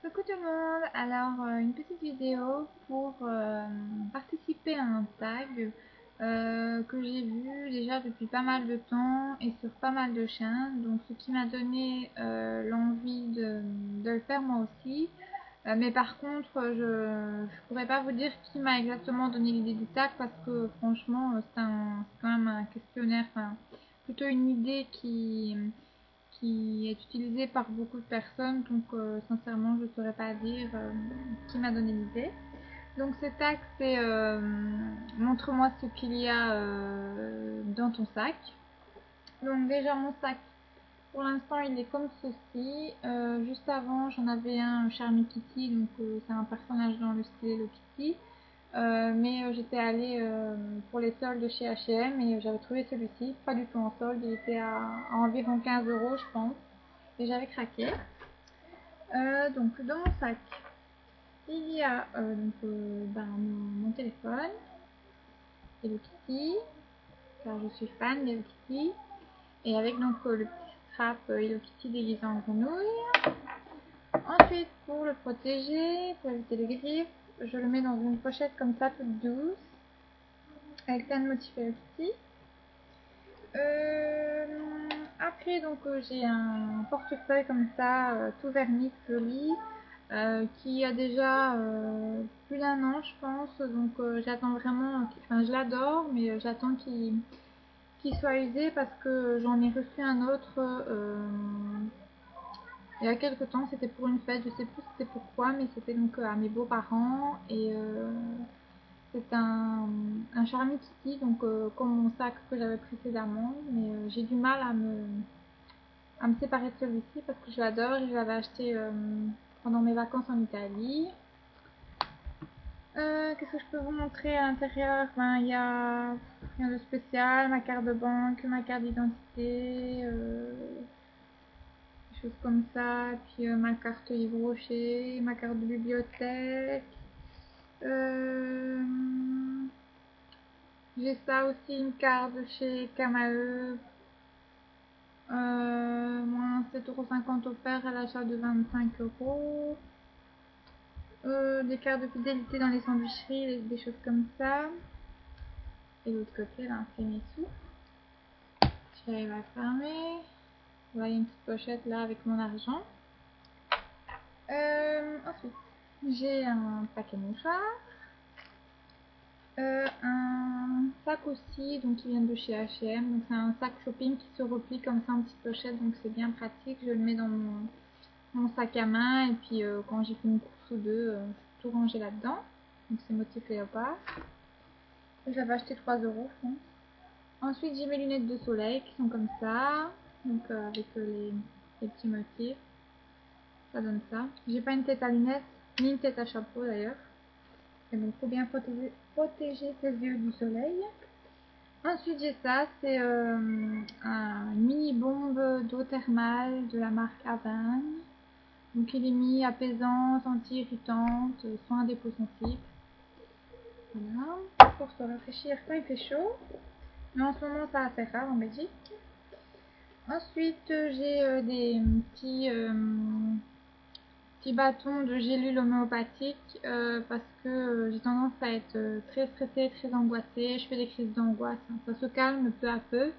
Coucou tout le monde, alors une petite vidéo pour participer à un tag que j'ai vu déjà depuis pas mal de temps et sur pas mal de chaînes, donc ce qui m'a donné l'envie de le faire moi aussi. Mais par contre je pourrais pas vous dire qui m'a exactement donné l'idée du tag parce que franchement c'est quand même un questionnaire, enfin plutôt une idée qui est utilisé par beaucoup de personnes, donc sincèrement je ne saurais pas dire qui m'a donné l'idée. Donc ce tag c'est montre-moi ce qu'il y a dans ton sac. Donc déjà mon sac pour l'instant il est comme ceci. Juste avant j'en avais un Charmy Kitty, donc c'est un personnage dans le style Hello Kitty. Mais j'étais allée pour les soldes chez H&M et j'avais trouvé celui-ci, pas du tout en solde, il était à environ 15 € je pense, et j'avais craqué. Donc dans mon sac, il y a mon téléphone, Hello Kitty, car je suis fan d'Hello Kitty, et avec donc le petit strap Hello Kitty déguisé en grenouille. Ensuite, pour le protéger, pour éviter les griffes, je le mets dans une pochette comme ça, toute douce, avec plein de motifs Hello Kitty. Après, donc j'ai un portefeuille comme ça, tout verni, joli, qui a déjà plus d'1 an, je pense. Donc j'attends vraiment, enfin je l'adore, mais j'attends qu'il soit usé parce que j'en ai reçu un autre il y a quelques temps. C'était pour une fête, je sais plus c'était pourquoi, mais c'était donc à mes beaux-parents et c'est un Charmy Kitty, donc comme mon sac que j'avais précédemment, mais j'ai du mal à me séparer de celui-ci parce que je l'adore et je l'avais acheté pendant mes vacances en Italie. Qu'est-ce que je peux vous montrer à l'intérieur? Ben, il y a rien de spécial, ma carte de banque, ma carte d'identité, des choses comme ça, puis ma carte Yves Rocher, ma carte de bibliothèque. J'ai ça aussi, une carte de chez Kamae, moins 7,50 € offert à l'achat de 25 €. Des cartes de fidélité dans les sandwicheries, des choses comme ça. Et l'autre côté, là, c'est mes sous. J'arrive à fermer. Voilà, il y a une petite pochette là avec mon argent. Ensuite, j'ai un paquet mouchoir. Un sac aussi, donc qui vient de chez H&M. Donc c'est un sac shopping qui se replie comme ça en petite pochette, donc c'est bien pratique. Je le mets dans mon sac à main et puis quand j'ai fait une course ou deux, je peux tout ranger là-dedans. Donc c'est motif léopard. J'avais acheté 3 €, je pense. Ensuite j'ai mes lunettes de soleil qui sont comme ça, donc avec les petits motifs. Ça donne ça. J'ai pas une tête à lunettes, ni une tête à chapeau d'ailleurs. Et donc faut bien protéger ses yeux du soleil. Ensuite j'ai ça, c'est un mini bombe d'eau thermale de la marque Avane. Donc il est mis apaisante, anti-irritante, soin des peaux sensibles. Voilà, pour se rafraîchir quand il fait chaud. Mais en ce moment ça assez rare en Belgique. Ensuite j'ai des petits bâtons de gélules homéopathiques parce que j'ai tendance à être très stressée, très angoissée. Je fais des crises d'angoisse, hein. Ça se calme peu à peu.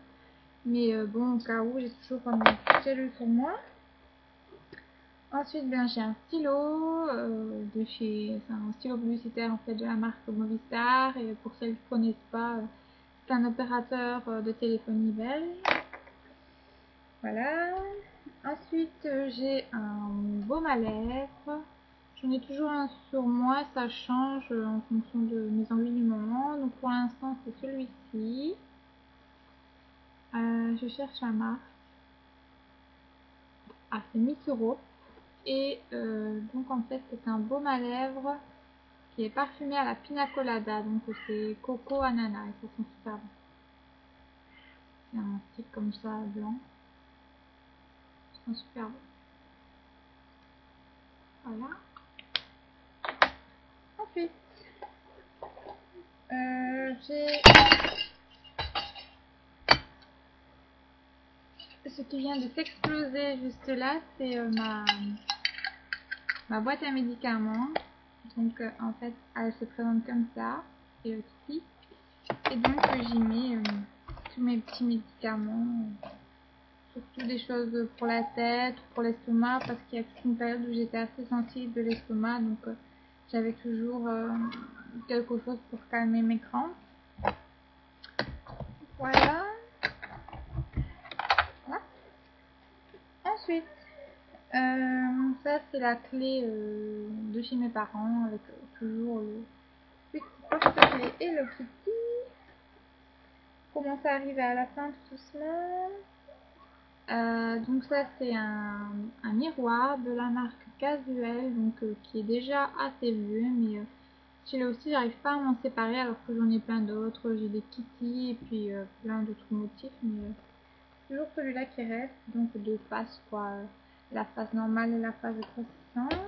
Mais bon, au cas où, j'ai toujours mes petites gélules sur moi. Ensuite, bien, j'ai un stylo c'est un stylo publicitaire en fait de la marque Movistar. Et pour celles qui ne connaissent pas, c'est un opérateur de téléphonie belge. Voilà. Ensuite, j'ai un baume à lèvres. J'en ai toujours un sur moi, ça change en fonction de mes envies du moment. Donc pour l'instant, c'est celui-ci. Je cherche la marque. Ah, c'est Mitsuro. Et donc en fait, c'est un baume à lèvres qui est parfumé à la pina colada. Donc c'est coco ananas et ça sent super bon. C'est un stick comme ça blanc. Ça sent super bon. Voilà. Ensuite, j'ai ce qui vient de s'exploser juste là, c'est ma boîte à médicaments. Donc en fait elle se présente comme ça, et le petit. Et donc j'y mets tous mes petits médicaments, surtout des choses pour la tête, pour l'estomac, parce qu'il y a toute une période où j'étais assez sensible de l'estomac, donc j'avais toujours quelque chose pour calmer mes crampes. Voilà. Voilà. Ensuite, ça c'est la clé de chez mes parents, avec toujours le petit porte-clés et le petit. Commence à arriver à la fin tout doucement. Donc ça c'est un miroir de la marque Casuel, donc qui est déjà assez vieux, mais celui-là aussi j'arrive pas à m'en séparer alors que j'en ai plein d'autres. J'ai des Kitty et puis plein d'autres motifs, mais toujours celui-là qui reste, donc deux faces quoi, la face normale et la face grossissante.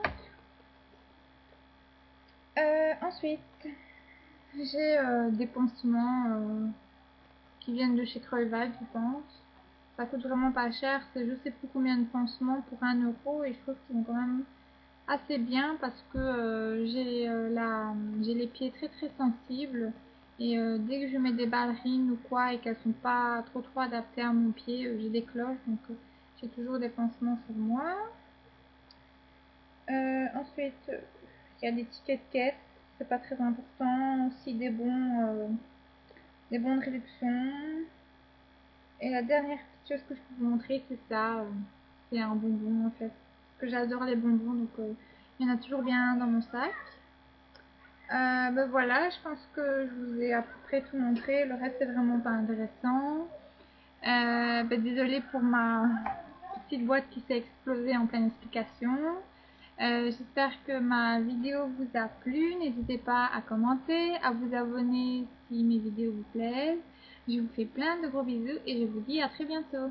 Ensuite j'ai des pansements qui viennent de chez Creuval, je pense. Ça coûte vraiment pas cher, c'est je sais plus combien de pansements pour 1 euro, et je trouve qu'ils sont quand même assez bien parce que j'ai les pieds très très sensibles, et dès que je mets des ballerines ou quoi et qu'elles sont pas trop adaptées à mon pied, j'ai des cloches, donc j'ai toujours des pansements sur moi. Ensuite il y a des tickets de caisse, c'est pas très important, aussi des bons de réduction. Et la dernière petite chose que je peux vous montrer, c'est ça. C'est un bonbon en fait. Parce que j'adore les bonbons, donc il y en a toujours bien un dans mon sac. Ben voilà, je pense que je vous ai à peu près tout montré. Le reste, c'est vraiment pas intéressant. Ben, désolée pour ma petite boîte qui s'est explosée en pleine explication. J'espère que ma vidéo vous a plu. N'hésitez pas à commenter, à vous abonner si mes vidéos vous plaisent. Je vous fais plein de gros bisous et je vous dis à très bientôt.